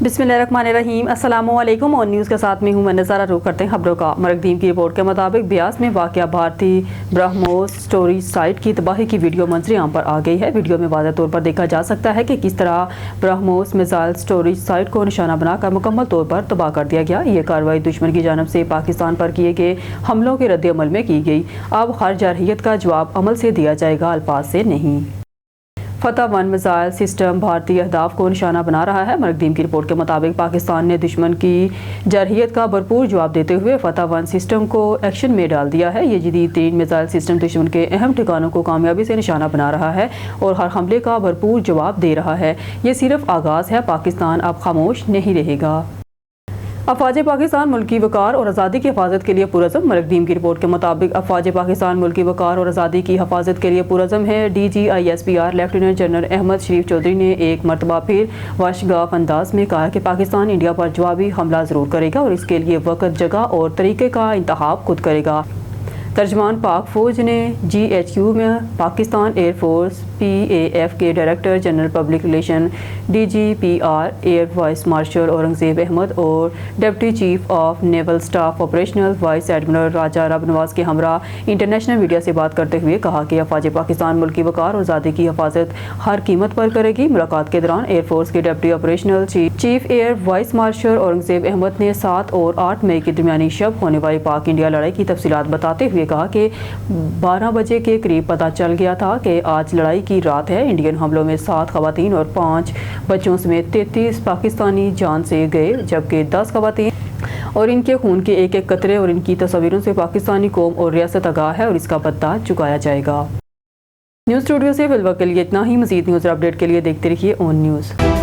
बिस्मिल्लाहिर्रहमानिर्रहीम। अस्सलाम वालेकुम। और न्यूज़ के साथ में हूँ मैं नज़ारा। रुख करते हैं खबरों का। मरकदीम की रिपोर्ट के मुताबिक ब्यास में वाक़या भारतीय ब्रह्मोस स्टोरेज साइट की तबाही की वीडियो मंजर आम पर आ गई है। वीडियो में वाज़ेह तौर पर देखा जा सकता है कि किस तरह ब्रह्मोस मिसाइल स्टोरेज साइट को निशाना बनाकर मुकम्मल तौर पर तबाह कर दिया गया। ये कार्रवाई दुश्मन की जानब से पाकिस्तान पर किए गए हमलों के रद्द-ए-अमल में की गई। अब हर जारहियत का जवाब अमल से दिया जाएगा, अल्फाज से नहीं। फतह 1 मिसाइल सिस्टम भारतीय अहदाफ को निशाना बना रहा है। मरकदीम की रिपोर्ट के मुताबिक पाकिस्तान ने दुश्मन की जारहियत का भरपूर जवाब देते हुए फतह 1 सिस्टम को एक्शन में डाल दिया है। ये जदीद तरीन मिसाइल सिस्टम दुश्मन के अहम ठिकानों को कामयाबी से निशाना बना रहा है और हर हमले का भरपूर जवाब दे रहा है। ये सिर्फ आगाज़ है, पाकिस्तान अब खामोश नहीं रहेगा। अफवाज पाकिस्तान मुल्की वक़ार और आज़ादी की हिफाजत के लिए पुरज़म। मरकदीम की रिपोर्ट के मुताबिक अफवाज पाकिस्तान मुल्की वक़ार और आज़ादी की हिफाजत के लिए पुरज़म है। DGISPR लेफ्टिनेंट जनरल अहमद शरीफ चौधरी ने एक मरतबा फिर वाशगाफ अंदाज में कहा कि पाकिस्तान इंडिया पर जवाबी हमला ज़रूर करेगा और इसके लिए वक्त, जगह और तरीके का इंतखाब खुद करेगा। तर्जमान पाक फ़ौज ने GHQ में पाकिस्तान एयरफोर्स PAF के director general public relation DGPR air vice marshal Aurangzeb Ahmed और deputy chief of naval staff operational vice admiral Raja Rab Nawaz के हमरा इंटरनेशनल मीडिया से बात करते हुए कहा कि अफवाज पाकिस्तान मुल्की वक़ार और आज़ादी की हिफाजत हर कीमत पर करेगी। मुलाकात के दौरान एयरफोर्स के deputy operational chief air vice marshal Aurangzeb Ahmed ने 7 और 8 मई के दरमियानी शब होने वाली पाक इंडिया लड़ाई की तफसीलात बताते हुए कहा कि 12 बजे के करीब पता चल गया था कि आज लड़ाई की रात है। इंडियन हमलों में 7 ख़वातीन और 5 बच्चों समेत 33 पाकिस्तानी जान से गए, जबकि 10 ख़वातीन और इनके खून के एक एक कतरे और इनकी तस्वीरों से पाकिस्तानी कौम और रियासत आगाह है और इसका बदला चुकाया जाएगा। न्यूज़ स्टूडियो से फिलहाल के लिए इतना ही। मज़ीद न्यूज़ अपडेट के लिए देखते रहिए ऑन न्यूज़।